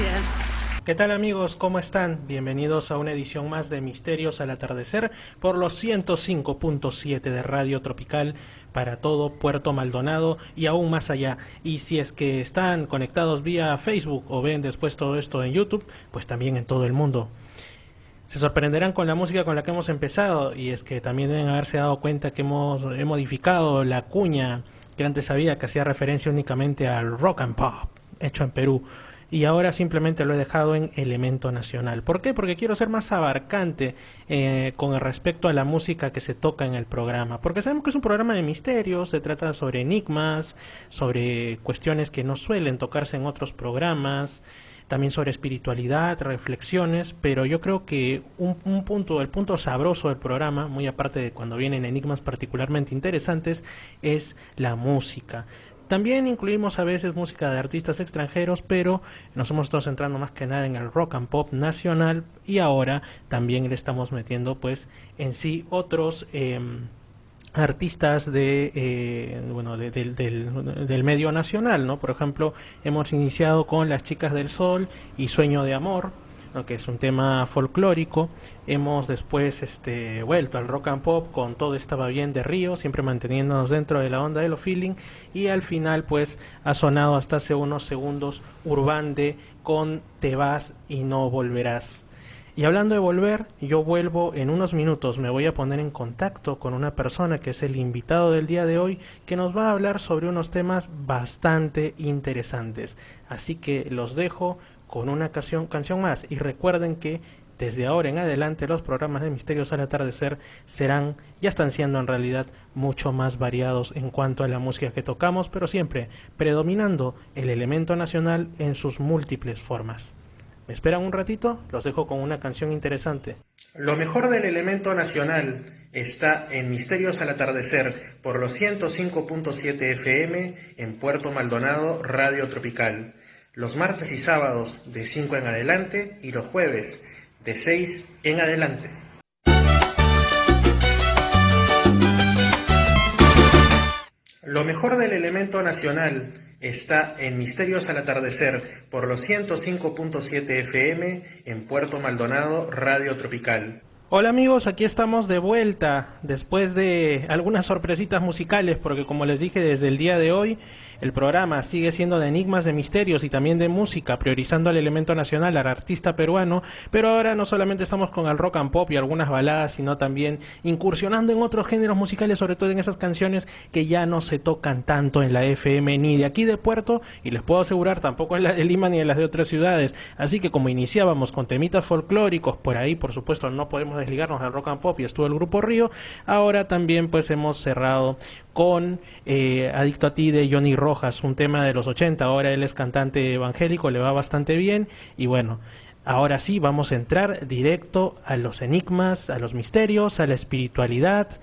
Gracias. ¿Qué tal amigos? ¿Cómo están? Bienvenidos a una edición más de Misterios al Atardecer por los 105.7 de Radio Tropical para todo Puerto Maldonado y aún más allá. Y si es que están conectados vía Facebook o ven después todo esto en YouTube, pues también en todo el mundo. Se sorprenderán con la música con la que hemos empezado, y es que también deben haberse dado cuenta que he modificado la cuña que antes había, que hacía referencia únicamente al rock and pop hecho en Perú. Y ahora simplemente lo he dejado en elemento nacional. ¿Por qué? Porque quiero ser más abarcante con respecto a la música que se toca en el programa. Porque sabemos que es un programa de misterios, se trata sobre enigmas, sobre cuestiones que no suelen tocarse en otros programas, también sobre espiritualidad, reflexiones, pero yo creo que el punto sabroso del programa, muy aparte de cuando vienen enigmas particularmente interesantes, es la música. También incluimos a veces música de artistas extranjeros, pero nos hemos estado centrando más que nada en el rock and pop nacional, y ahora también le estamos metiendo pues en sí otros artistas del medio nacional, ¿no? Por ejemplo, hemos iniciado con Las Chicas del Sol y Sueño de Amor, ¿no? Que es un tema folclórico. Hemos después vuelto al rock and pop con Todo Estaba Bien de Río, siempre manteniéndonos dentro de la onda de lo feeling, y al final pues ha sonado hasta hace unos segundos Urbande con Te vas y no volverás. Y hablando de volver, yo vuelvo en unos minutos. Me voy a poner en contacto con una persona que es el invitado del día de hoy, que nos va a hablar sobre unos temas bastante interesantes. Así que los dejo con una canción más, y recuerden que desde ahora en adelante los programas de Misterios al Atardecer ya están siendo en realidad mucho más variados en cuanto a la música que tocamos, pero siempre predominando el elemento nacional en sus múltiples formas. ¿Me esperan un ratito? Los dejo con una canción interesante. Lo mejor del elemento nacional está en Misterios al Atardecer por los 105.7 FM en Puerto Maldonado, Radio Tropical. Los martes y sábados de 5 en adelante, y los jueves de 6 en adelante. Lo mejor del elemento nacional está en Misterios al Atardecer por los 105.7 FM en Puerto Maldonado, Radio Tropical. Hola amigos, aquí estamos de vuelta después de algunas sorpresitas musicales, porque como les dije, desde el día de hoy el programa sigue siendo de enigmas, de misterios y también de música, priorizando al elemento nacional, al artista peruano, pero ahora no solamente estamos con el rock and pop y algunas baladas, sino también incursionando en otros géneros musicales, sobre todo en esas canciones que ya no se tocan tanto en la FM ni de aquí de Puerto, y les puedo asegurar tampoco en la de Lima ni en las de otras ciudades. Así que como iniciábamos con temitas folclóricos, por ahí por supuesto no podemos desligarnos del rock and pop, y estuvo el grupo Río. Ahora también pues hemos cerrado con Adicto a ti de Johnny Rojas, un tema de los 80. Ahora él es cantante evangélico, le va bastante bien, y bueno, ahora sí vamos a entrar directo a los enigmas, a los misterios, a la espiritualidad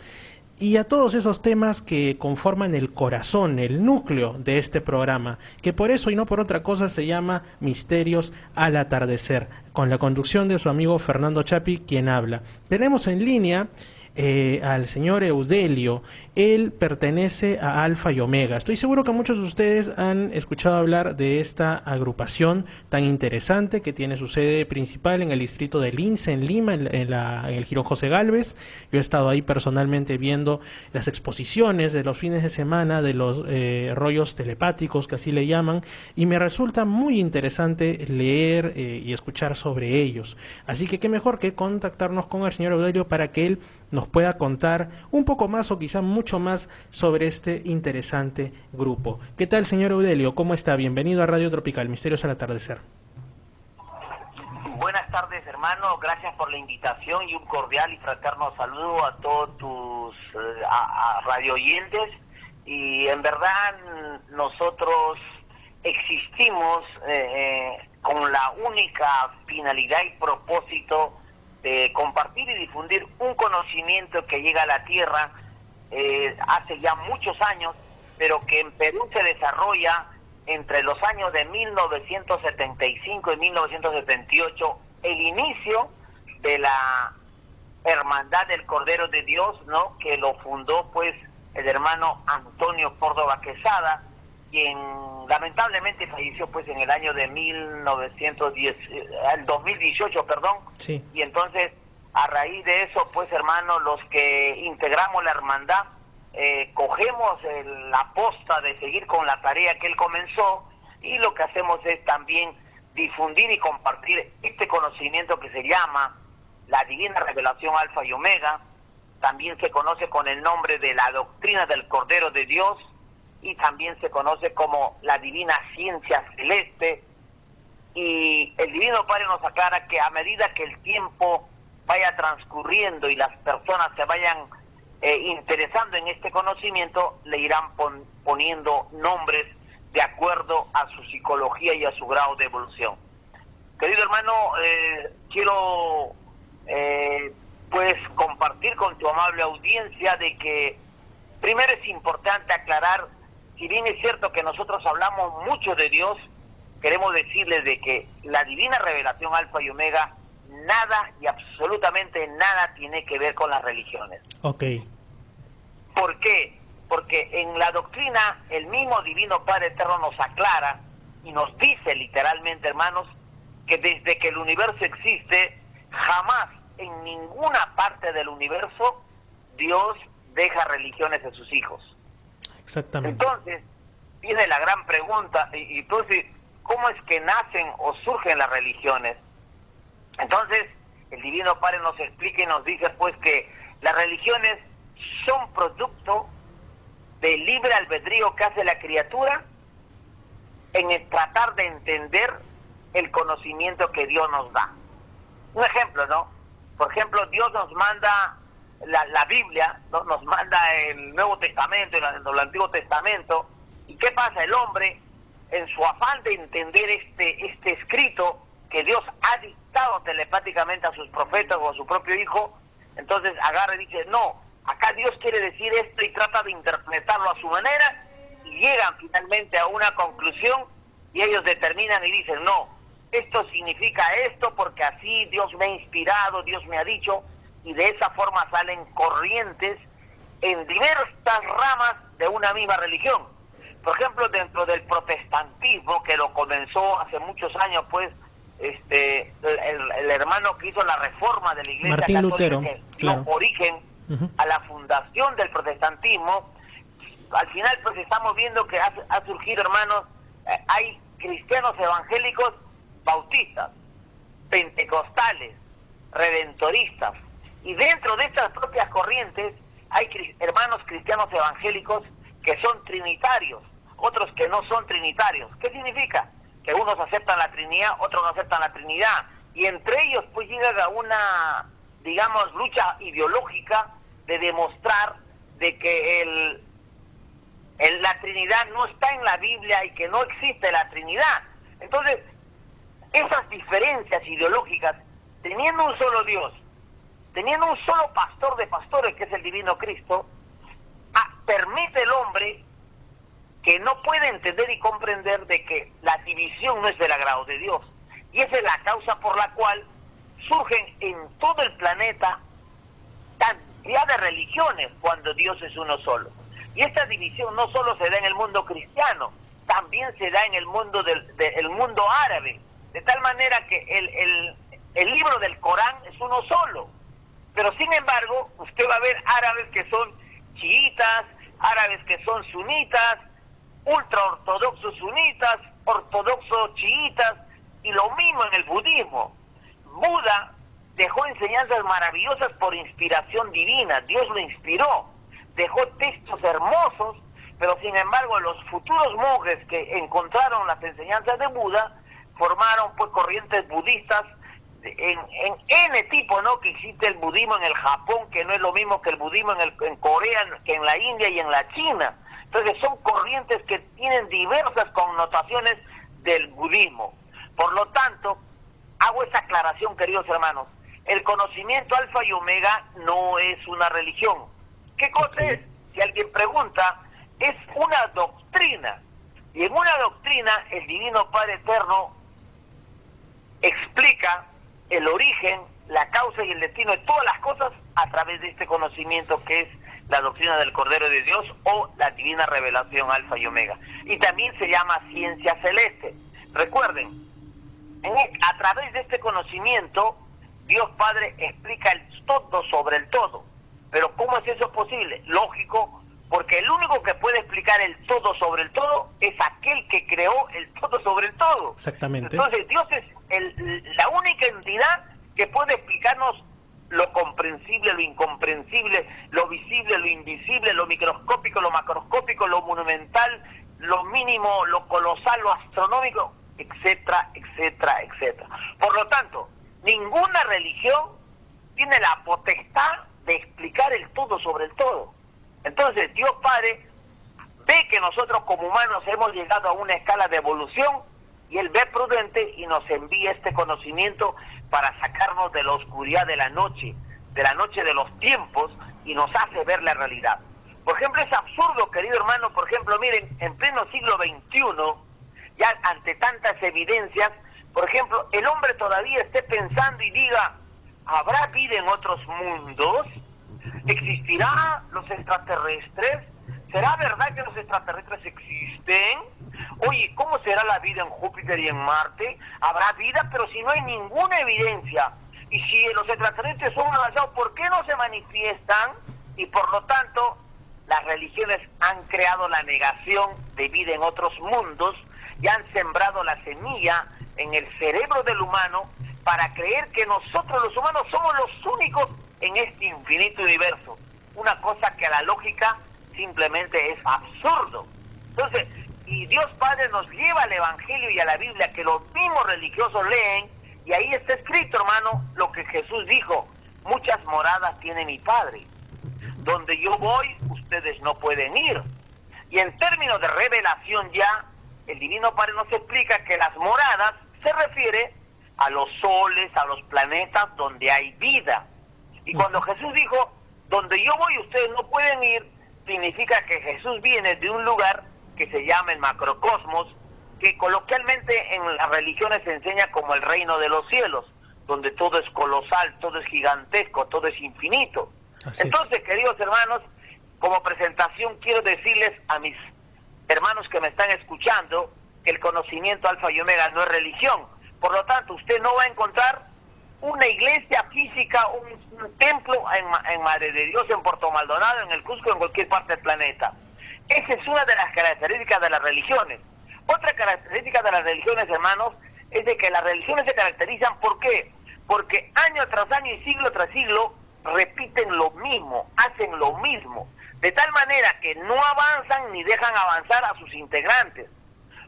y a todos esos temas que conforman el corazón, el núcleo de este programa, que por eso y no por otra cosa se llama Misterios al Atardecer, con la conducción de su amigo Fernando Chapi, quien habla. Tenemos en línea al señor Eudelio. Él pertenece a Alfa y Omega. Estoy seguro que muchos de ustedes han escuchado hablar de esta agrupación tan interesante que tiene su sede principal en el distrito de Lince, en Lima, en el Girón José Gálvez. Yo he estado ahí personalmente viendo las exposiciones de los fines de semana, de los rollos telepáticos, que así le llaman, y me resulta muy interesante leer y escuchar sobre ellos. Así que qué mejor que contactarnos con el señor Eudelio para que él nos pueda contar un poco más, o quizá mucho más, sobre este interesante grupo. ¿Qué tal, señor Eudelio? ¿Cómo está? Bienvenido a Radio Tropical, Misterios al Atardecer. Buenas tardes, hermano. Gracias por la invitación y un cordial y fraterno saludo a todos tus radio oyentes. Y en verdad nosotros existimos con la única finalidad y propósito de compartir y difundir un conocimiento que llega a la tierra hace ya muchos años, pero que en Perú se desarrolla entre los años de 1975 y 1978, el inicio de la Hermandad del Cordero de Dios, ¿no?, que lo fundó pues el hermano Antonio Córdoba Quesada, quien lamentablemente falleció pues en el año de 1910, el 2018, perdón. Sí. Y entonces, a raíz de eso, pues hermano, los que integramos la hermandad, cogemos la posta de seguir con la tarea que él comenzó, y lo que hacemos es también difundir y compartir este conocimiento que se llama la Divina Revelación Alfa y Omega. También se conoce con el nombre de la Doctrina del Cordero de Dios, y también se conoce como la Divina Ciencia Celeste. Y el Divino Padre nos aclara que a medida que el tiempo vaya transcurriendo y las personas se vayan interesando en este conocimiento, le irán poniendo nombres de acuerdo a su psicología y a su grado de evolución. Querido hermano, quiero pues compartir con tu amable audiencia de que primero es importante aclarar, si bien es cierto que nosotros hablamos mucho de Dios, queremos decirles de que la Divina Revelación Alfa y Omega nada y absolutamente nada tiene que ver con las religiones. Ok. ¿Por qué? Porque en la doctrina el mismo Divino Padre Eterno nos aclara y nos dice literalmente, hermanos, que desde que el universo existe, jamás en ninguna parte del universo Dios deja religiones a sus hijos. Exactamente. Entonces, viene la gran pregunta, y entonces, ¿cómo es que nacen o surgen las religiones? Entonces, el Divino Padre nos explica y nos dice pues que las religiones son producto del libre albedrío que hace la criatura en el tratar de entender el conocimiento que Dios nos da. Un ejemplo, ¿no? Por ejemplo, Dios nos manda la Biblia, ¿no? Nos manda el Nuevo Testamento, el Antiguo Testamento. ¿Y qué pasa? El hombre, en su afán de entender este escrito que Dios ha dictado telepáticamente a sus profetas o a su propio hijo, entonces agarra y dice, no, acá Dios quiere decir esto, y trata de interpretarlo a su manera, y llegan finalmente a una conclusión, y ellos determinan y dicen, no, esto significa esto porque así Dios me ha inspirado, Dios me ha dicho, y de esa forma salen corrientes en diversas ramas de una misma religión. Por ejemplo, dentro del protestantismo, que lo comenzó hace muchos años, pues, el hermano que hizo la reforma de la Iglesia Martín Católica, Lutero, que claro. dio origen a la fundación del protestantismo, al final pues estamos viendo que ha surgido, hermanos, hay cristianos evangélicos bautistas, pentecostales, redentoristas, y dentro de estas propias corrientes hay hermanos cristianos evangélicos que son trinitarios, otros que no son trinitarios. ¿Qué significa? Que unos aceptan la Trinidad, otros no aceptan la Trinidad, y entre ellos pues llega a una, digamos, lucha ideológica de demostrar de que la Trinidad no está en la Biblia y que no existe la Trinidad. Entonces, esas diferencias ideológicas, teniendo un solo Dios, teniendo un solo pastor de pastores, que es el Divino Cristo, permite el hombre que no puede entender y comprender de que la división no es del agrado de Dios. Y esa es la causa por la cual surgen en todo el planeta cantidad de religiones cuando Dios es uno solo. Y esta división no solo se da en el mundo cristiano, también se da en el mundo del mundo árabe, de tal manera que el libro del Corán es uno solo. Pero sin embargo, usted va a ver árabes que son chiitas, árabes que son sunitas, ultra ortodoxos sunitas, ortodoxos chiitas, y lo mismo en el budismo. Buda dejó enseñanzas maravillosas por inspiración divina, Dios lo inspiró, dejó textos hermosos, pero sin embargo los futuros monjes que encontraron las enseñanzas de Buda formaron pues corrientes budistas en N tipo, ¿no? Que existe el budismo en el Japón, que no es lo mismo que el budismo en Corea, que en la India y en la China. Entonces son corrientes que tienen diversas connotaciones del budismo. Por lo tanto, hago esa aclaración, queridos hermanos. El conocimiento alfa y omega no es una religión. ¿Qué cosa es? Si alguien pregunta, es una doctrina. Y en una doctrina, el Divino Padre Eterno explica el origen, la causa y el destino de todas las cosas a través de este conocimiento que es la doctrina del Cordero de Dios o la divina revelación alfa y omega. Y también se llama ciencia celeste. Recuerden, a través de este conocimiento, Dios Padre explica el todo sobre el todo. Pero ¿cómo es eso posible? Lógico, porque el único que puede explicar el todo sobre el todo es aquel que creó el todo sobre el todo. Exactamente. Entonces Dios es la única entidad que puede explicarnos lo comprensible, lo incomprensible, lo visible, lo invisible, lo microscópico, lo macroscópico, lo monumental, lo mínimo, lo colosal, lo astronómico, etcétera, etcétera, etcétera. Por lo tanto, ninguna religión tiene la potestad de explicar el todo sobre el todo. Entonces, Dios Padre ve que nosotros como humanos hemos llegado a una escala de evolución y Él ve prudente y nos envía este conocimiento para sacarnos de la oscuridad de la noche de los tiempos, y nos hace ver la realidad. Por ejemplo, es absurdo, querido hermano, por ejemplo, miren, en pleno siglo XXI, ya ante tantas evidencias, por ejemplo, el hombre todavía esté pensando y diga, ¿habrá vida en otros mundos? ¿Existirán los extraterrestres? ¿Será verdad que los extraterrestres existen? Oye, ¿cómo será la vida en Júpiter y en Marte? ¿Habrá vida? Pero si no hay ninguna evidencia. Y si los extraterrestres son avanzados, ¿por qué no se manifiestan? Y por lo tanto, las religiones han creado la negación de vida en otros mundos y han sembrado la semilla en el cerebro del humano para creer que nosotros los humanos somos los únicos en este infinito universo. Una cosa que a la lógica simplemente es absurdo. Entonces, y Dios Padre nos lleva al Evangelio y a la Biblia, que los mismos religiosos leen, y ahí está escrito, hermano, lo que Jesús dijo: muchas moradas tiene mi Padre, donde yo voy, ustedes no pueden ir. Y en términos de revelación ya, el Divino Padre nos explica que las moradas se refiere a los soles, a los planetas donde hay vida. Y cuando Jesús dijo, donde yo voy, ustedes no pueden ir, significa que Jesús viene de un lugar que se llama el macrocosmos, que coloquialmente en las religiones se enseña como el reino de los cielos, donde todo es colosal, todo es gigantesco, todo es infinito. Entonces, queridos hermanos, como presentación quiero decirles a mis hermanos que me están escuchando que el conocimiento alfa y omega no es religión. Por lo tanto, usted no va a encontrar una iglesia física, un templo en Madre de Dios, en Puerto Maldonado, en el Cusco, en cualquier parte del planeta. Esa es una de las características de las religiones. Otra característica de las religiones, hermanos, es de que las religiones se caracterizan, ¿por qué? Porque año tras año y siglo tras siglo repiten lo mismo, hacen lo mismo, de tal manera que no avanzan ni dejan avanzar a sus integrantes.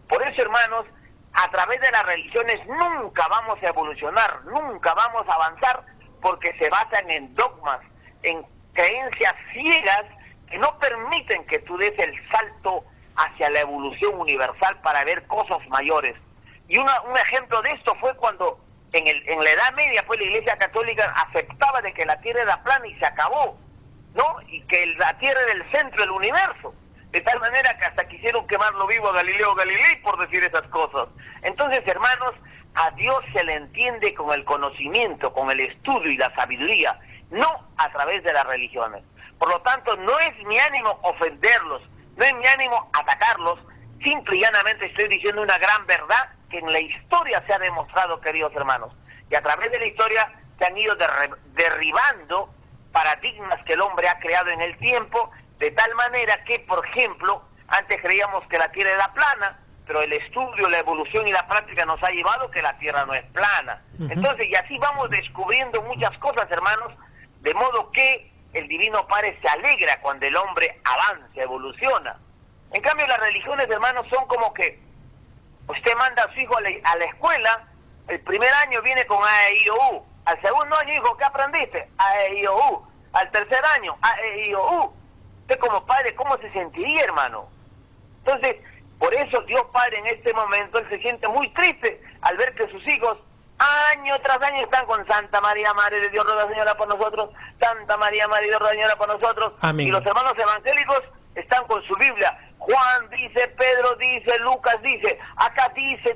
Por eso, hermanos, a través de las religiones nunca vamos a evolucionar, nunca vamos a avanzar, porque se basan en dogmas, en creencias ciegas que no permiten que tú des el salto hacia la evolución universal para ver cosas mayores. Y un ejemplo de esto fue cuando en la Edad Media, pues, la Iglesia Católica aceptaba de que la Tierra era plana y se acabó, ¿no? Y que la Tierra era el centro del universo. De tal manera que hasta quisieron quemarlo vivo a Galileo Galilei por decir esas cosas. Entonces, hermanos, a Dios se le entiende con el conocimiento, con el estudio y la sabiduría, no a través de las religiones. Por lo tanto, no es mi ánimo ofenderlos, no es mi ánimo atacarlos, simple y llanamente estoy diciendo una gran verdad que en la historia se ha demostrado, queridos hermanos. Y a través de la historia se han ido derribando paradigmas que el hombre ha creado en el tiempo, de tal manera que, por ejemplo, antes creíamos que la Tierra era plana, pero el estudio, la evolución y la práctica nos ha llevado que la Tierra no es plana. Entonces, y así vamos descubriendo muchas cosas, hermanos, de modo que el Divino Padre se alegra cuando el hombre avanza, evoluciona. En cambio, las religiones, hermanos, son como que usted manda a su hijo a la escuela, el primer año viene con A, E, I, O, U. Al segundo año, hijo, ¿qué aprendiste? A, E, I, O, U. Al tercer año, A, E, I, O, U. Usted como padre, ¿cómo se sentiría, hermano? Entonces, por eso Dios Padre en este momento, Él se siente muy triste al ver que sus hijos año tras año están con Santa María, Madre de Dios, ruega Señora por nosotros, Santa María, Madre de Dios, ruega Señora por nosotros. Amén. Y los hermanos evangélicos están con su Biblia. Juan dice, Pedro dice, Lucas dice, acá dice.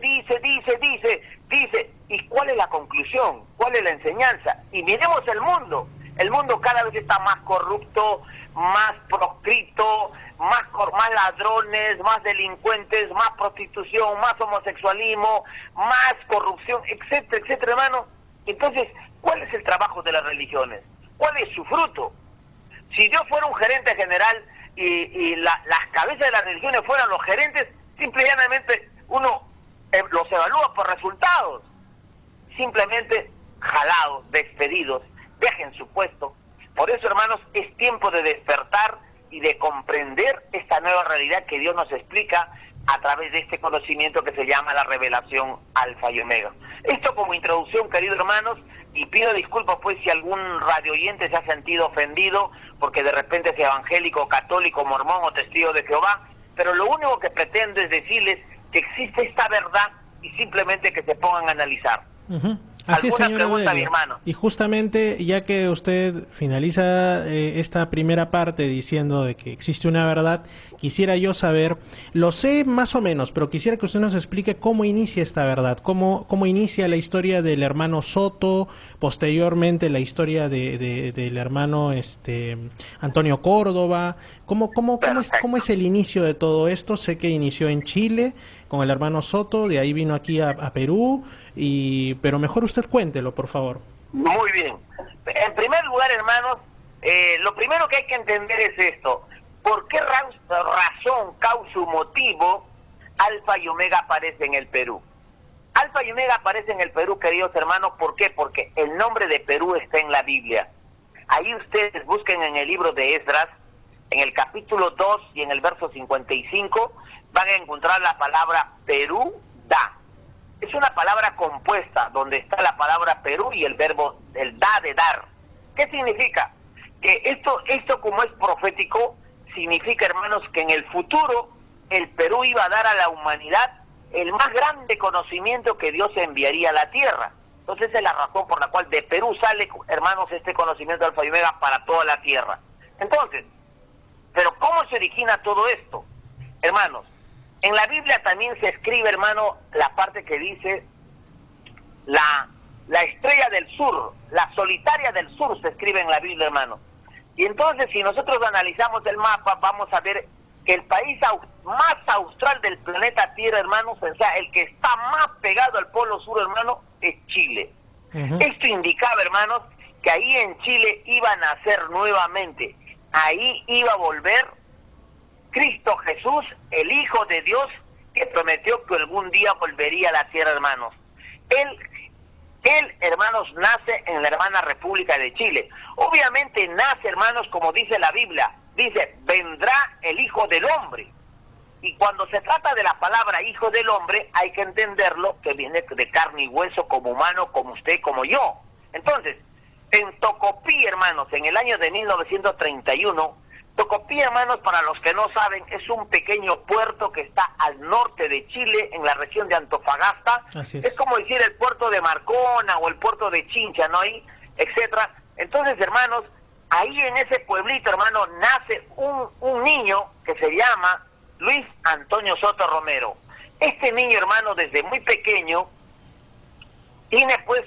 ¿Y cuál es la conclusión? ¿Cuál es la enseñanza? Y miremos el mundo. El mundo cada vez está más corrupto, más proscrito, más ladrones, más delincuentes, más prostitución, más homosexualismo, más corrupción, etcétera, etcétera, hermano. Entonces, ¿cuál es el trabajo de las religiones? ¿Cuál es su fruto? Si Dios fuera un gerente general y las cabezas de las religiones fueran los gerentes, simple y llanamente uno los evalúa por resultados. Simplemente jalados, despedidos, dejen su puesto. Por eso, hermanos, es tiempo de despertar y de comprender esta nueva realidad que Dios nos explica a través de este conocimiento que se llama la revelación Alfa y Omega. Esto como introducción, queridos hermanos, y pido disculpas pues si algún radio oyente se ha sentido ofendido porque de repente es evangélico, católico, mormón o testigo de Jehová, pero lo único que pretendo es decirles que existe esta verdad y simplemente que se pongan a analizar. Así es, ¿Alguna señor pregunta, Aurelio? mi hermano? Y justamente, ya que usted finaliza esta primera parte diciendo de que existe una verdad, quisiera yo saber, lo sé más o menos, pero quisiera que usted nos explique cómo inicia esta verdad, cómo inicia la historia del hermano Soto, posteriormente la historia del hermano Antonio Córdoba, cómo es el inicio de todo esto. Sé que inició en Chile con el hermano Soto, de ahí vino aquí a Perú, pero mejor usted cuéntelo, por favor. Muy bien. En primer lugar, hermanos, lo primero que hay que entender es esto. ¿Por qué razón, causa o motivo Alfa y Omega aparece en el Perú? Alfa y Omega aparece en el Perú, queridos hermanos, ¿por qué? Porque el nombre de Perú está en la Biblia. Ahí ustedes busquen en el libro de Esdras, en el capítulo 2 y en el verso 55, van a encontrar la palabra Perú da. Es una palabra compuesta donde está la palabra Perú y el verbo, el da de dar. ¿Qué significa? Que esto como es profético, significa, hermanos, que en el futuro el Perú iba a dar a la humanidad el más grande conocimiento que Dios enviaría a la tierra. Entonces esa es la razón por la cual de Perú sale, hermanos, este conocimiento de Alfa y Omega para toda la tierra. Entonces, ¿pero cómo se origina todo esto? Hermanos, en la Biblia también se escribe, hermano, la parte que dice la estrella del sur, la solitaria del sur se escribe en la Biblia, hermano. Y entonces, si nosotros analizamos el mapa, vamos a ver que el país más austral del planeta Tierra, hermanos, o sea, el que está más pegado al polo sur, hermano, es Chile. Esto indicaba, hermanos, que ahí en Chile iba a nacer nuevamente, ahí iba a volver Cristo Jesús, el Hijo de Dios, que prometió que algún día volvería a la tierra, hermanos. Él, hermanos, nace en la hermana República de Chile. Obviamente nace, hermanos, como dice la Biblia, dice, vendrá el Hijo del Hombre. Y cuando se trata de la palabra Hijo del Hombre, hay que entenderlo que viene de carne y hueso, como humano, como usted, como yo. Entonces, en Tocopí, hermanos, en el año de 1931, Tocopí, hermanos, para los que no saben, es un pequeño puerto que está al norte de Chile, en la región de Antofagasta. Así es como decir el puerto de Marcona o el puerto de Chincha, ¿no? Ahí, etcétera. Entonces, hermanos, ahí en ese pueblito, hermano, nace un niño que se llama Luis Antonio Soto Romero. Este niño, hermano, desde muy pequeño, tiene pues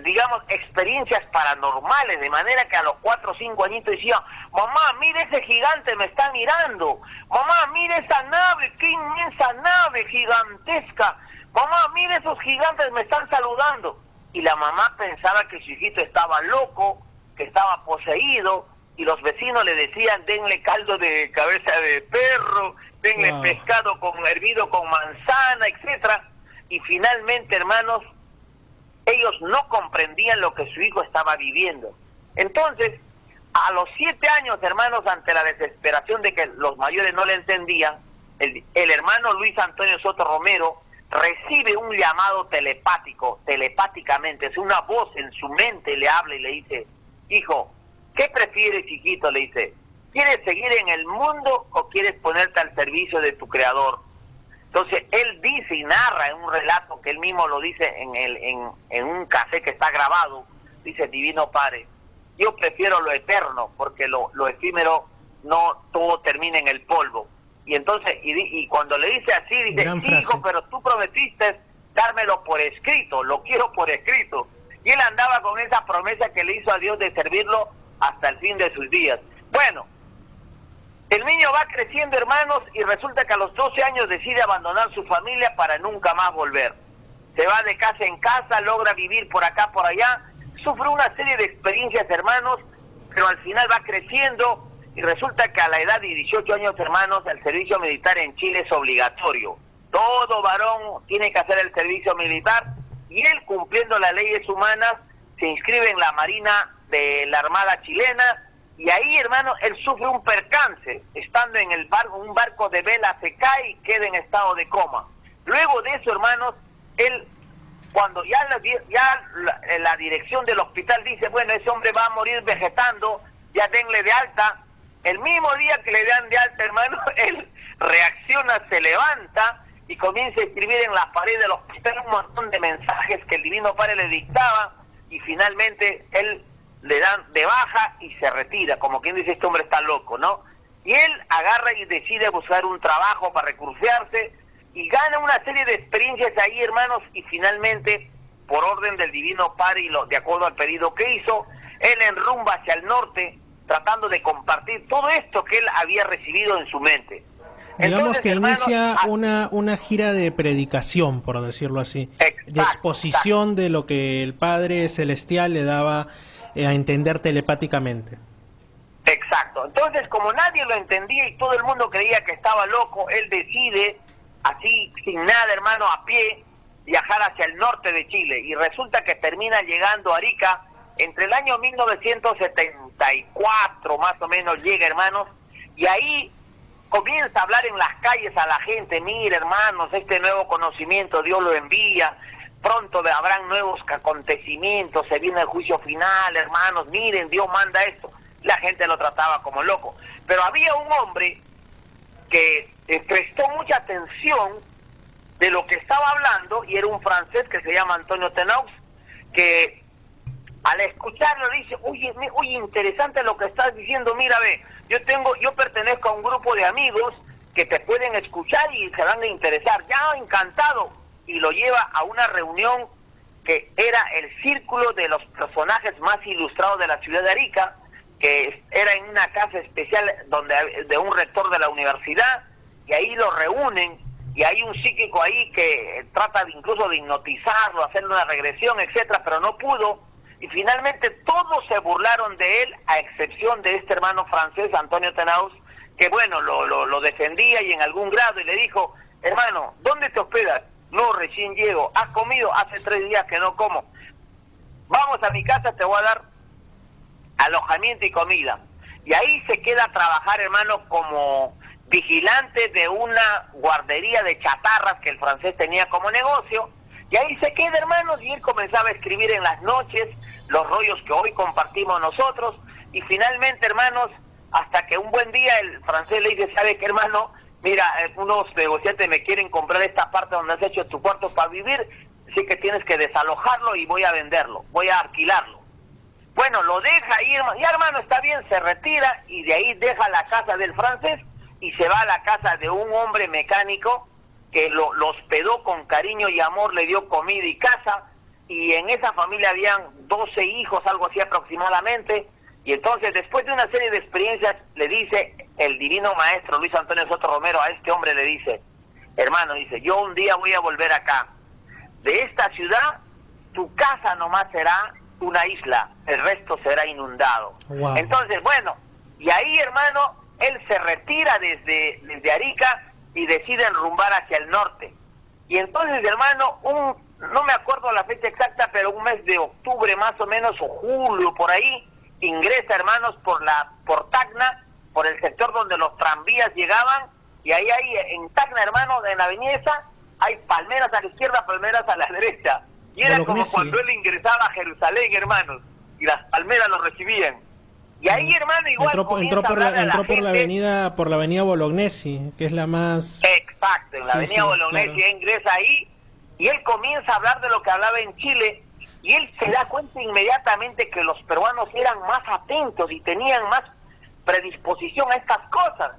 digamos, experiencias paranormales, de manera que a los 4 o 5 añitos decía, mamá, mire ese gigante, me está mirando, mamá, mire esa nave, qué inmensa nave gigantesca, mamá, mire esos gigantes, me están saludando. Y la mamá pensaba que su hijito estaba loco, que estaba poseído, y los vecinos le decían, denle caldo de cabeza de perro, denle pescado hervido con manzana, etcétera. Y finalmente, hermanos, ellos no comprendían lo que su hijo estaba viviendo. Entonces, a los 7 años, hermanos, ante la desesperación de que los mayores no le entendían, el hermano Luis Antonio Soto Romero recibe un llamado telepáticamente, es una voz en su mente, le habla y le dice, hijo, ¿qué prefieres, chiquito? Le dice, ¿quieres seguir en el mundo o quieres ponerte al servicio de tu creador? Entonces, él dice y narra en un relato que él mismo lo dice en un cassette que está grabado, dice, Divino Padre, yo prefiero lo eterno, porque lo efímero no todo termina en el polvo. Y entonces, y cuando le dice así, dice, sí, hijo, pero tú prometiste dármelo por escrito, lo quiero por escrito. y él andaba con esa promesa que le hizo a Dios de servirlo hasta el fin de sus días. Bueno, el niño va creciendo, hermanos, y resulta que a los 12 años decide abandonar su familia para nunca más volver. Se va de casa en casa, logra vivir por acá, por allá, sufre una serie de experiencias, hermanos, pero al final va creciendo y resulta que a la edad de 18 años, hermanos, el servicio militar en Chile es obligatorio. Todo varón tiene que hacer el servicio militar y él, cumpliendo las leyes humanas, se inscribe en la Marina de la Armada chilena y ahí, hermano, él sufre un percance. Estando en el barco, un barco de vela se cae y queda en estado de coma. Luego de eso, hermanos, él, cuando ya la dirección del hospital dice, bueno, ese hombre va a morir vegetando, ya denle de alta. El mismo día que le dan de alta, hermano, él reacciona, se levanta y comienza a escribir en la pared del hospital un montón de mensajes que el Divino Padre le dictaba y finalmente él le dan de baja y se retira, como quien dice, este hombre está loco, ¿no? Y él agarra y decide buscar un trabajo para recrucearse y gana una serie de experiencias ahí, hermanos, y finalmente, por orden del Divino Padre y de acuerdo al pedido que hizo, él enrumba hacia el norte, tratando de compartir todo esto que él había recibido en su mente. Digamos Entonces, que hermanos, inicia una gira de predicación, por decirlo así, de exposición de lo que el Padre Celestial le daba a entender telepáticamente. Exacto. Entonces, como nadie lo entendía y todo el mundo creía que estaba loco, él decide, así, sin nada, hermano, a pie, viajar hacia el norte de Chile. Y resulta que termina llegando a Arica entre el año 1974, más o menos, llega, hermanos, y ahí comienza a hablar en las calles a la gente, mire, hermanos, este nuevo conocimiento Dios lo envía, pronto habrán nuevos acontecimientos, se viene el juicio final, hermanos, miren, Dios manda esto. La gente lo trataba como loco. Pero había un hombre que prestó mucha atención de lo que estaba hablando, y era un francés que se llama Antonio Tenaux, que al escucharlo dice, oye, interesante lo que estás diciendo, mira, ve, yo pertenezco a un grupo de amigos que te pueden escuchar y se van a interesar. Ya, encantado. Y lo lleva a una reunión que era el círculo de los personajes más ilustrados de la ciudad de Arica, que era en una casa especial de un rector de la universidad, y ahí lo reúnen, y hay un psíquico ahí que trata incluso de hipnotizarlo, hacerle una regresión, etcétera, pero no pudo, y finalmente todos se burlaron de él, a excepción de este hermano francés, Antonio Tenaus, que bueno, lo defendía y en algún grado, y le dijo, hermano, ¿dónde te hospedas? No, recién llego. ¿Has comido? Hace 3 días que no como. Vamos a mi casa, te voy a dar alojamiento y comida. Y ahí se queda a trabajar, hermano, como vigilante de una guardería de chatarras que el francés tenía como negocio. Y ahí se queda, hermanos, y él comenzaba a escribir en las noches los rollos que hoy compartimos nosotros. Y finalmente, hermanos, hasta que un buen día el francés le dice, ¿sabe qué, hermano? Mira, unos negociantes me quieren comprar esta parte donde has hecho tu cuarto para vivir, así que tienes que desalojarlo y voy a venderlo, voy a alquilarlo. Bueno, lo deja ahí, hermano, y hermano, está bien, se retira y de ahí deja la casa del francés y se va a la casa de un hombre mecánico que lo hospedó con cariño y amor, le dio comida y casa, y en esa familia habían 12 hijos, algo así aproximadamente. Y entonces, después de una serie de experiencias, le dice el divino maestro Luis Antonio Soto Romero a este hombre, le dice, hermano, dice, yo un día voy a volver acá. De esta ciudad, tu casa nomás será una isla, el resto será inundado. Wow. Entonces, bueno, y ahí, hermano, él se retira desde Arica y decide enrumbar hacia el norte. Y entonces, hermano, no me acuerdo la fecha exacta, pero un mes de octubre más o menos, o julio, por ahí, ingresa, hermanos, por Tacna, por el sector donde los tranvías llegaban, y ahí hay, en Tacna, hermanos, en la avenida esa, hay palmeras a la izquierda, palmeras a la derecha. Y era como cuando él ingresaba a Jerusalén, hermanos, y las palmeras lo recibían. Y ahí, hermano, igual entró por la avenida Bolognesi, que es la más... Exacto, en la avenida Bolognesi, claro. Ingresa ahí, y él comienza a hablar de lo que hablaba en Chile, y él se da cuenta inmediatamente que los peruanos eran más atentos y tenían más predisposición a estas cosas.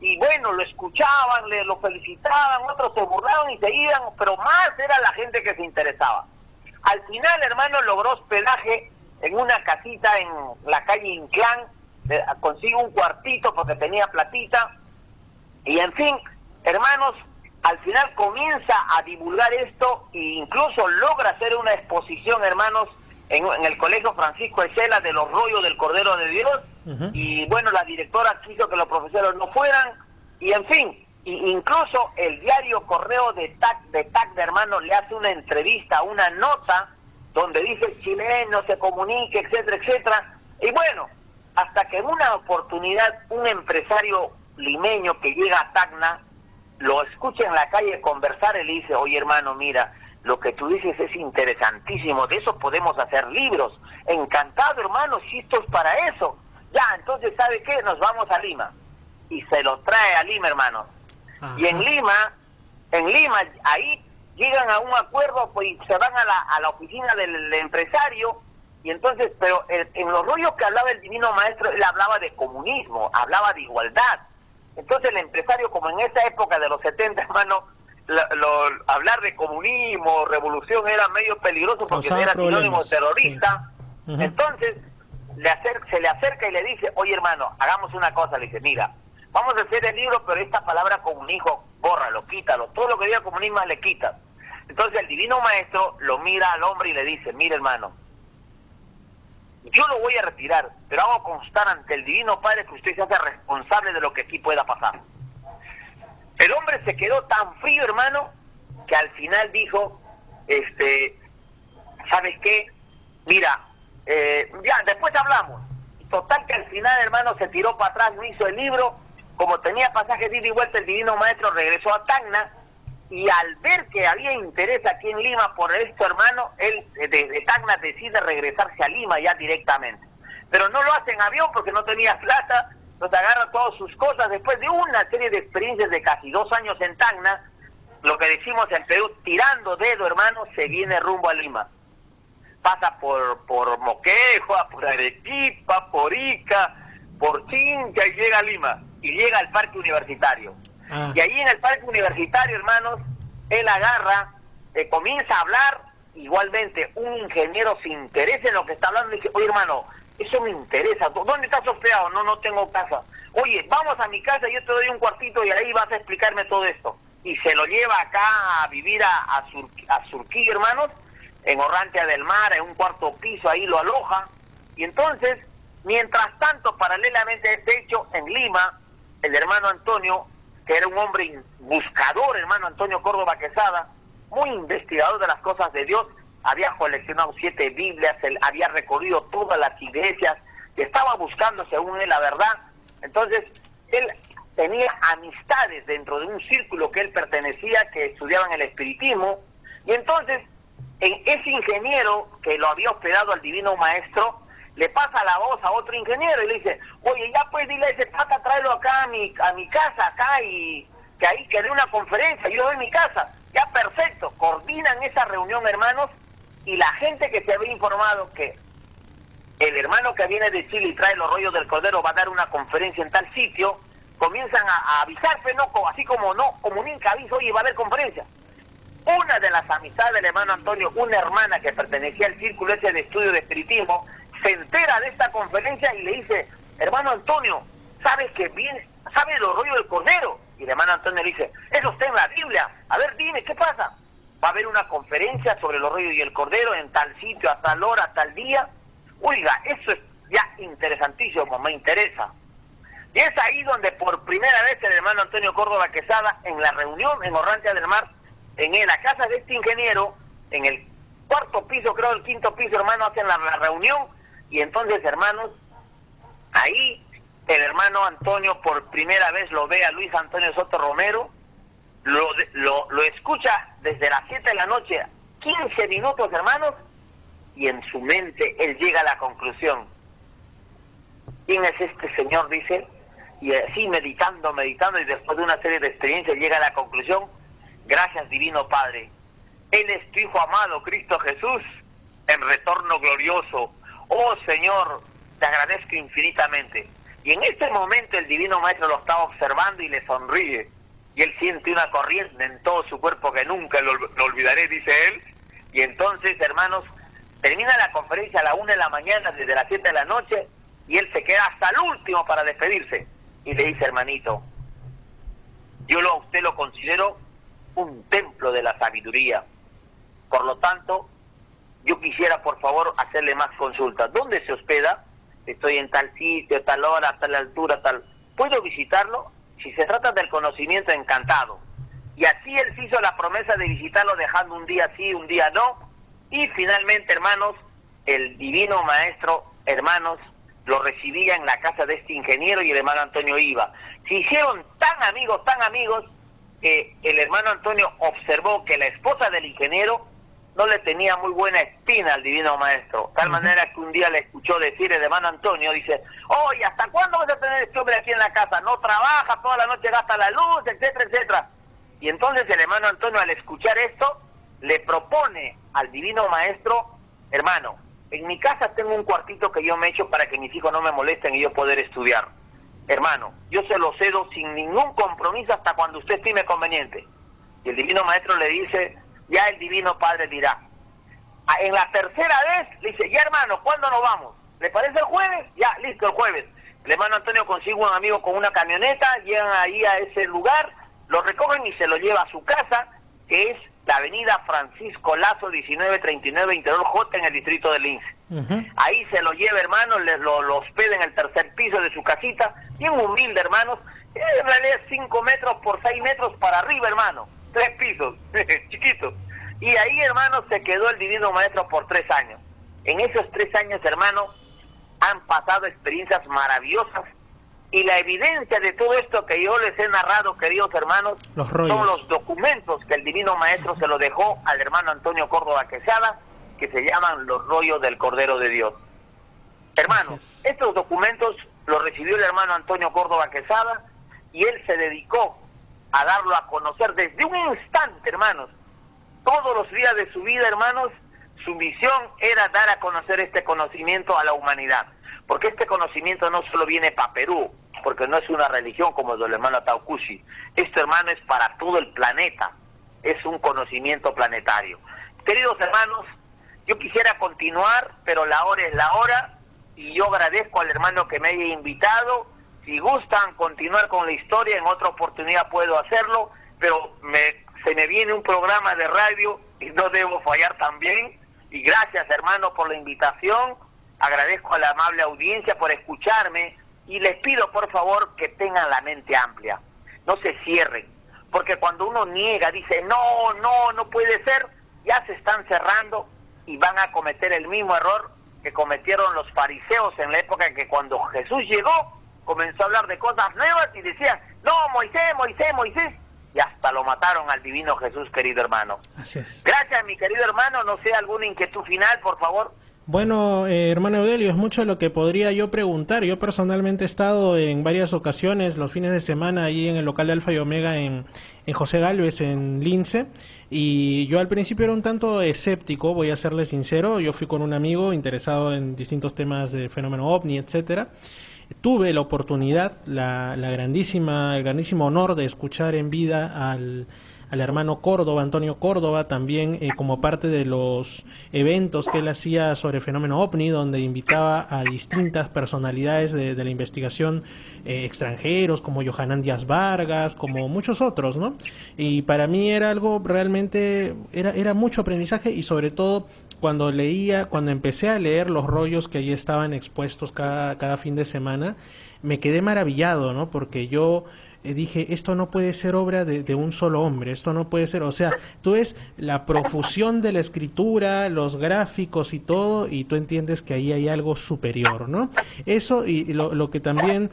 Y bueno, lo escuchaban, lo felicitaban, otros se burlaban y se iban, pero más era la gente que se interesaba. Al final, hermano, logró hospedaje en una casita en la calle Inclán, consigue un cuartito porque tenía platita, y en fin, hermanos, al final comienza a divulgar esto e incluso logra hacer una exposición, hermanos, en el Colegio Francisco de Sela de los rollos del Cordero de Dios. Y bueno, la directora quiso que los profesores no fueran, y en fin, incluso el diario Correo de TAC, hermano, le hace una entrevista, una nota, donde dice el chileno se comunique, etcétera, etcétera. Y bueno, hasta que en una oportunidad un empresario limeño que llega a Tacna lo escucha en la calle conversar y le dice: oye, hermano, mira, lo que tú dices es interesantísimo, de eso podemos hacer libros. Encantado, hermano, si esto es para eso. Ya, entonces, ¿sabe qué? Nos vamos a Lima. Y se lo trae a Lima, hermano. Ajá. Y en Lima, ahí llegan a un acuerdo, pues se van a la oficina del empresario, y entonces, pero en los rollos que hablaba el Divino Maestro, él hablaba de comunismo, hablaba de igualdad. Entonces el empresario, como en esa época de los 70, hermano, hablar de comunismo, revolución, era medio peligroso porque era sinónimo de terrorista. Sí. Entonces se le acerca y le dice: oye, hermano, hagamos una cosa. Le dice: mira, vamos a hacer el libro, pero esta palabra comunismo, bórralo, quítalo, todo lo que diga comunismo le quitas. Entonces el Divino Maestro lo mira al hombre y le dice: mire, hermano, yo lo voy a retirar, pero hago constar ante el Divino Padre que usted se hace responsable de lo que aquí pueda pasar. El hombre se quedó tan frío, hermano, que al final dijo: ¿sabes qué? Mira, ya, después hablamos. Total que al final, hermano, se tiró para atrás, no hizo el libro. Como tenía pasajes de ida y vuelta, el Divino Maestro regresó a Tacna, y al ver que había interés aquí en Lima por esto, hermano, él de Tacna decide regresarse a Lima ya directamente. Pero no lo hace en avión porque no tenía plata, nos agarra todas sus cosas. Después de una serie de experiencias de casi 2 años en Tacna, lo que decimos en Perú, tirando dedo, hermano, se viene rumbo a Lima. Pasa por Moquegua, por Arequipa, por Ica, por Chincha, y llega a Lima, y llega al Parque Universitario. Y ahí en el Parque Universitario, hermanos, él agarra, comienza a hablar. Igualmente, un ingeniero se interesa en lo que está hablando y dice: oye, hermano, eso me interesa. ¿Dónde estás hospedado? No tengo casa. Oye, vamos a mi casa, yo te doy un cuartito y ahí vas a explicarme todo esto. Y se lo lleva acá a vivir a Surquí, hermanos, en Orrantia del Mar, en un 4º piso, ahí lo aloja. Y entonces, mientras tanto, paralelamente a este hecho, en Lima, el hermano Antonio, que era un hombre buscador, hermano Antonio Córdoba Quesada, muy investigador de las cosas de Dios, había coleccionado 7 Biblias, él había recorrido todas las iglesias, estaba buscando, según él, la verdad. Entonces, él tenía amistades dentro de un círculo que él pertenecía, que estudiaban el espiritismo, y entonces, ese ingeniero que lo había hospedado al Divino Maestro, le pasa la voz a otro ingeniero y le dice: oye, ya pues dile a ese pata, tráelo acá a mi casa, acá, y que ahí que dé una conferencia, yo doy mi casa. Ya, perfecto, coordinan esa reunión, hermanos, y la gente que se había informado que el hermano que viene de Chile y trae los rollos del Cordero va a dar una conferencia en tal sitio, comienzan a avisarse, ¿no? Así como no comunica, avisa: oye, va a haber conferencia. Una de las amistades del hermano Antonio, una hermana que pertenecía al círculo ese de estudio de espiritismo, se entera de esta conferencia y le dice: hermano Antonio, ¿sabes que viene? ¿Sabes los rollos del Cordero? Y el hermano Antonio le dice: eso está en la Biblia, a ver, dime, ¿qué pasa? Va a haber una conferencia sobre los rollos y el Cordero en tal sitio, a tal hora, a tal día. Oiga, eso es ya interesantísimo, me interesa. Y es ahí donde por primera vez el hermano Antonio Córdoba Quesada, en la reunión en Orrantia del Mar, en la casa de este ingeniero, en el 4º piso, creo el 5º piso, hermano, hacen la reunión. Y entonces, hermanos, ahí el hermano Antonio por primera vez lo ve a Luis Antonio Soto Romero, lo escucha desde las 7 de la noche, 15 minutos, hermanos, y en su mente él llega a la conclusión: ¿quién es este señor?, dice, y así meditando, y después de una serie de experiencias llega a la conclusión: gracias, Divino Padre, Él es tu Hijo amado, Cristo Jesús, en retorno glorioso. Oh Señor, te agradezco infinitamente. Y en este momento el Divino Maestro lo estaba observando y le sonríe. Y él siente una corriente en todo su cuerpo que nunca lo olvidaré, dice él. Y entonces, hermanos, termina la conferencia a la 1 de la mañana, desde las 7 de la noche, y él se queda hasta el último para despedirse. Y le dice, hermanito, a usted lo considero un templo de la sabiduría. Por lo tanto, yo quisiera, por favor, hacerle más consultas. ¿Dónde se hospeda? Estoy en tal sitio, tal hora, tal altura, tal... ¿Puedo visitarlo? Si se trata del conocimiento, encantado. Y así él se hizo la promesa de visitarlo, dejando un día sí, un día no. Y finalmente, hermanos, el divino maestro, hermanos, lo recibía en la casa de este ingeniero y el hermano Antonio iba. Se hicieron tan amigos, que el hermano Antonio observó que la esposa del ingeniero no le tenía muy buena espina al divino maestro. Tal manera que un día le escuchó decir el hermano Antonio, dice, oye, ¿hasta cuándo vas a tener este hombre aquí en la casa? No trabaja, toda la noche gasta la luz, etcétera, etcétera. Y entonces el hermano Antonio, al escuchar esto, le propone al divino maestro, hermano, en mi casa tengo un cuartito que yo me he hecho para que mis hijos no me molesten y yo poder estudiar. Hermano, yo se lo cedo sin ningún compromiso hasta cuando usted estime conveniente. Y el divino maestro le dice, ya el divino padre dirá. En la tercera vez le dice, ya hermano, ¿cuándo nos vamos? ¿Le parece el jueves? Ya, listo, el jueves. El hermano Antonio consigue un amigo con una camioneta, llegan ahí a ese lugar, lo recogen y se lo lleva a su casa, que es la avenida Francisco Lazo, 1939, Interior J, en el distrito de Lince. Ahí se lo lleva, hermano, lo hospeda en el tercer piso de su casita, bien humilde, hermanos, en realidad 5 metros por 6 metros para arriba, hermano, 3 pisos, chiquito. Y ahí, hermano, se quedó el divino maestro por 3 años. En esos 3 años, hermano, han pasado experiencias maravillosas, y la evidencia de todo esto que yo les he narrado, queridos hermanos, son los documentos que el divino maestro se lo dejó al hermano Antonio Córdoba Quesada, que se llaman los rollos del Cordero de Dios. Hermanos, estos documentos los recibió el hermano Antonio Córdoba Quesada, y él se dedicó a darlo a conocer desde un instante, hermanos. Todos los días de su vida, hermanos, su misión era dar a conocer este conocimiento a la humanidad. Porque este conocimiento no solo viene para Perú, porque no es una religión como el del hermano Taucusi. Esto, hermano, es para todo el planeta. Es un conocimiento planetario. Queridos hermanos, yo quisiera continuar, pero la hora es la hora, y yo agradezco al hermano que me haya invitado. Si gustan continuar con la historia, en otra oportunidad puedo hacerlo, pero se me viene un programa de radio y no debo fallar también. Y gracias, hermano, por la invitación. Agradezco a la amable audiencia por escucharme y les pido, por favor, que tengan la mente amplia. No se cierren, porque cuando uno niega, dice, no puede ser, ya se están cerrando y van a cometer el mismo error que cometieron los fariseos en la época en que cuando Jesús llegó, comenzó a hablar de cosas nuevas y decían, no, Moisés, y hasta lo mataron al divino Jesús, querido hermano. Así es. Gracias, mi querido hermano. No sé, alguna inquietud final, por favor. Bueno, hermano Eudelio, es mucho lo que podría yo preguntar. Yo personalmente he estado en varias ocasiones los fines de semana allí en el local de Alfa y Omega en José Gálvez, en Lince, y yo al principio era un tanto escéptico, voy a serle sincero. Yo fui con un amigo interesado en distintos temas de fenómeno ovni, etcétera. Tuve la oportunidad, el grandísimo honor de escuchar en vida al hermano Córdoba, Antonio Córdoba, también como parte de los eventos que él hacía sobre fenómeno ovni, donde invitaba a distintas personalidades de la investigación, extranjeros, como Yohanan Díaz Vargas, como muchos otros, ¿no? Y para mí era algo realmente, era mucho aprendizaje, y sobre todo cuando empecé a leer los rollos que allí estaban expuestos cada fin de semana, me quedé maravillado, ¿no? Porque yo dije, esto no puede ser obra de un solo hombre, esto no puede ser, o sea, tú ves la profusión de la escritura, los gráficos y todo, y tú entiendes que ahí hay algo superior, ¿no? Eso, y lo que también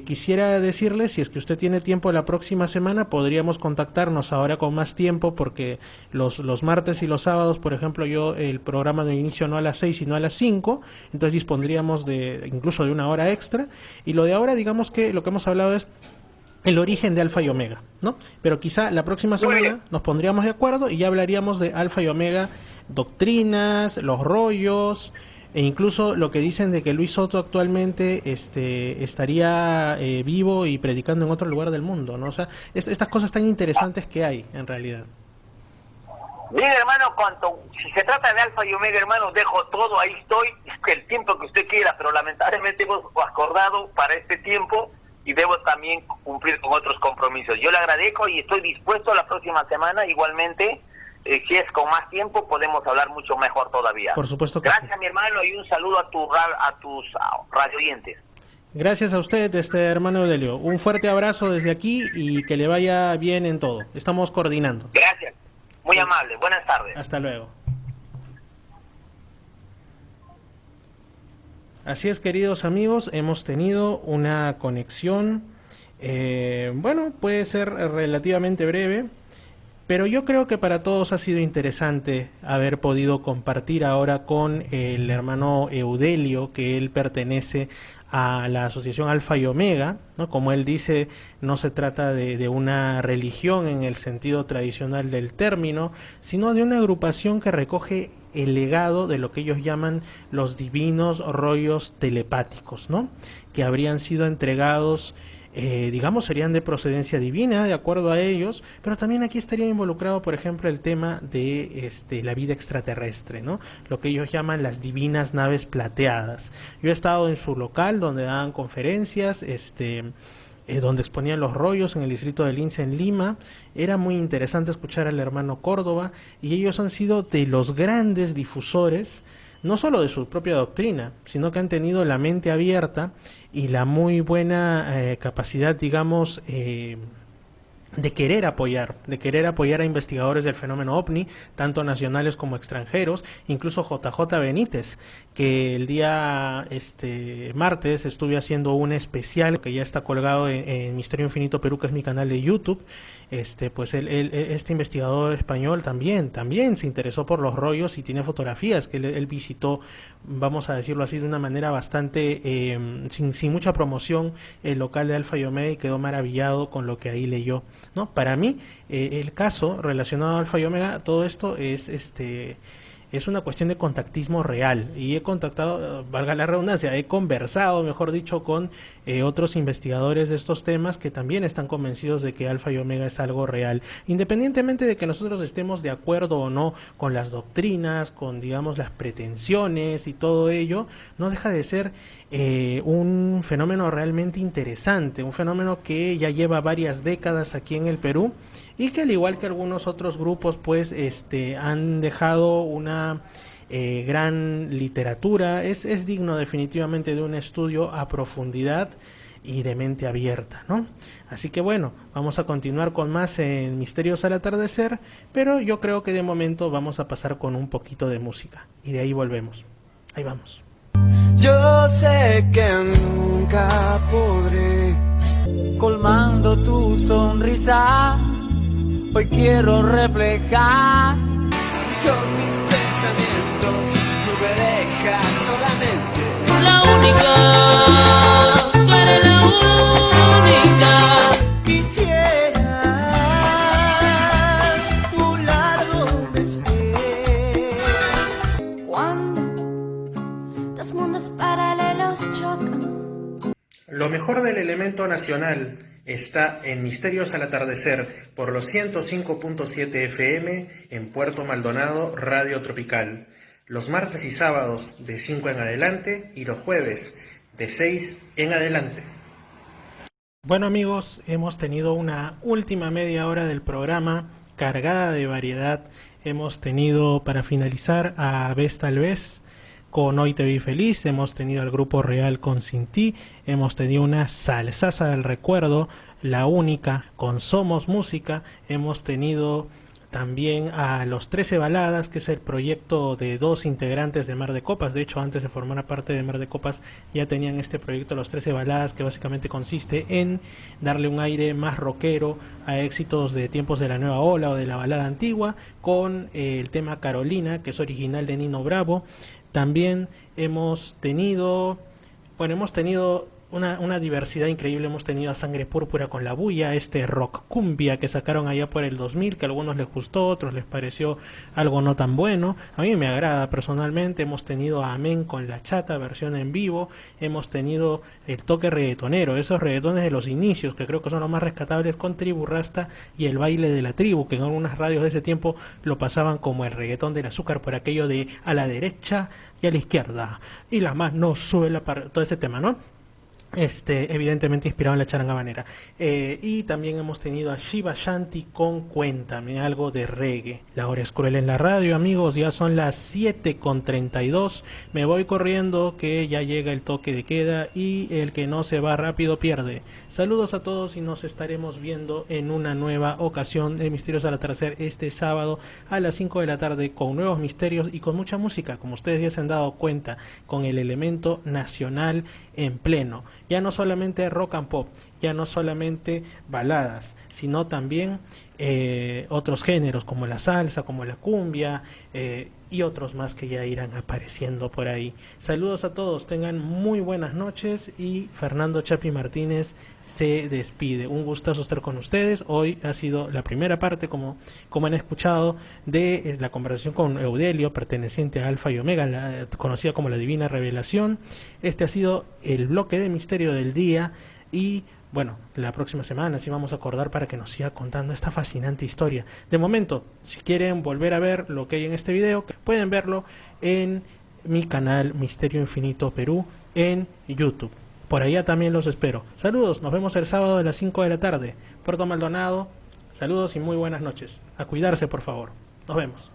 quisiera decirle, si es que usted tiene tiempo la próxima semana, podríamos contactarnos ahora con más tiempo, porque los martes y los sábados, por ejemplo, yo el programa de inicio no a las 6 sino a las 5, entonces dispondríamos incluso de una hora extra, y lo de ahora, digamos que lo que hemos hablado es el origen de Alfa y Omega, ¿no? Pero quizá la próxima semana nos pondríamos de acuerdo y ya hablaríamos de Alfa y Omega, doctrinas, los rollos, e incluso lo que dicen de que Luis Soto actualmente estaría vivo y predicando en otro lugar del mundo, ¿no? O sea, estas cosas tan interesantes que hay, en realidad. Bien, hermano, si se trata de Alfa y Omega, hermano, dejo todo, ahí estoy, el tiempo que usted quiera, pero lamentablemente hemos acordado para este tiempo y debo también cumplir con otros compromisos. Yo le agradezco y estoy dispuesto la próxima semana, igualmente, si es con más tiempo, podemos hablar mucho mejor todavía. Por supuesto que Gracias, sí. mi hermano, y un saludo a tus radio oyentes. Gracias a usted, hermano Eudelio. Un fuerte abrazo desde aquí y que le vaya bien en todo. Estamos coordinando. Gracias, muy amable, buenas tardes. Hasta luego. Así es, queridos amigos, hemos tenido una conexión, bueno, puede ser relativamente breve, pero yo creo que para todos ha sido interesante haber podido compartir ahora con el hermano Eudelio, que él pertenece a la asociación Alfa y Omega, ¿no? Como él dice, no se trata de una religión en el sentido tradicional del término, sino de una agrupación que recoge el legado de lo que ellos llaman los divinos rollos telepáticos, ¿no? Que habrían sido entregados, digamos, serían de procedencia divina, de acuerdo a ellos, pero también aquí estaría involucrado, por ejemplo, el tema de la vida extraterrestre, ¿no? Lo que ellos llaman las divinas naves plateadas. Yo he estado en su local donde daban conferencias, donde exponían los rollos en el distrito de Lince en Lima. Era muy interesante escuchar al hermano Córdoba, y ellos han sido de los grandes difusores no solo de su propia doctrina, sino que han tenido la mente abierta y la muy buena capacidad, digamos, de querer apoyar a investigadores del fenómeno OVNI, tanto nacionales como extranjeros, incluso JJ Benítez, que el día martes estuve haciendo un especial que ya está colgado en Misterio Infinito Perú, que es mi canal de YouTube. Pues este investigador español también se interesó por los rollos y tiene fotografías que él visitó, vamos a decirlo así, de una manera bastante sin mucha promoción, el local de Alfa y Omega, y quedó maravillado con lo que ahí leyó, ¿no? Para mí, el caso relacionado a Alfa y Omega, todo esto es una cuestión de contactismo real, y he contactado, valga la redundancia, he conversado, mejor dicho, con otros investigadores de estos temas que también están convencidos de que Alfa y Omega es algo real, independientemente de que nosotros estemos de acuerdo o no con las doctrinas, con, digamos, las pretensiones y todo ello. No deja de ser un fenómeno realmente interesante, un fenómeno que ya lleva varias décadas aquí en el Perú, y que, al igual que algunos otros grupos, pues han dejado una gran literatura. Es digno definitivamente de un estudio a profundidad y de mente abierta, ¿no? Así que bueno, vamos a continuar con más en Misterios al Atardecer, pero yo creo que de momento vamos a pasar con un poquito de música y de ahí volvemos. Ahí vamos. Yo sé que nunca podré colmando tu sonrisa. Hoy quiero reflejar con mis pensamientos tu deja solamente. La única, tú eres la única. Quisiera volar donde estés. Cuando dos mundos paralelos chocan. Lo mejor del elemento nacional está en Misterios al Atardecer por los 105.7 FM en Puerto Maldonado, Radio Tropical. Los martes y sábados de 5 en adelante y los jueves de 6 en adelante. Bueno, amigos, hemos tenido una última media hora del programa cargada de variedad. Hemos tenido, para finalizar, a Vez Tal Vez con Hoy Te Vi Feliz, hemos tenido al Grupo Real con Sin Ti, hemos tenido una salsaza del recuerdo, La Única con Somos Música, hemos tenido también a Los 13 Baladas, que es el proyecto de dos integrantes de Mar de Copas. De hecho, antes de formar parte de Mar de Copas ya tenían este proyecto Los 13 Baladas, que básicamente consiste en darle un aire más rockero a éxitos de tiempos de la nueva ola o de la balada antigua, con el tema Carolina, que es original de Nino Bravo. También hemos tenido una diversidad increíble. Hemos tenido a Sangre Púrpura con La Bulla, este rock cumbia que sacaron allá por el 2000, que a algunos les gustó, otros les pareció algo no tan bueno. A mí me agrada personalmente. Hemos tenido a Amén con La Chata, versión en vivo. Hemos tenido el toque reggaetonero, esos reggaetones de los inicios, que creo que son los más rescatables, con Tribu Rasta y el baile de la tribu, que en algunas radios de ese tiempo lo pasaban como el reggaetón del azúcar, por aquello de a la derecha y a la izquierda, y la mano sube todo ese tema, ¿no? Evidentemente inspirado en la charanga habanera. Y también hemos tenido a Shiva Shanti con Cuéntame, algo de reggae. La hora es cruel en la radio, amigos, ya son las 7:32. Me voy corriendo, que ya llega el toque de queda y el que no se va rápido pierde. Saludos a todos y nos estaremos viendo en una nueva ocasión de Misterios al Atardecer este sábado a las 5 de la tarde, con nuevos misterios y con mucha música, como ustedes ya se han dado cuenta, con el elemento nacional en pleno. Ya no solamente rock and pop, ya no solamente baladas, sino también otros géneros como la salsa, como la cumbia y otros más que ya irán apareciendo por ahí. Saludos a todos, tengan muy buenas noches y Fernando Chapi Martínez se despide. Un gustazo estar con ustedes. Hoy ha sido la primera parte, como han escuchado, de la conversación con Eudelio, perteneciente a Alfa y Omega, conocida como la Divina Revelación. Este ha sido el bloque de misterio del día y bueno, la próxima semana sí vamos a acordar para que nos siga contando esta fascinante historia. De momento, si quieren volver a ver lo que hay en este video, pueden verlo en mi canal Misterio Infinito Perú en YouTube. Por allá también los espero. Saludos, nos vemos el sábado a las 5 de la tarde. Puerto Maldonado, saludos y muy buenas noches. A cuidarse, por favor. Nos vemos.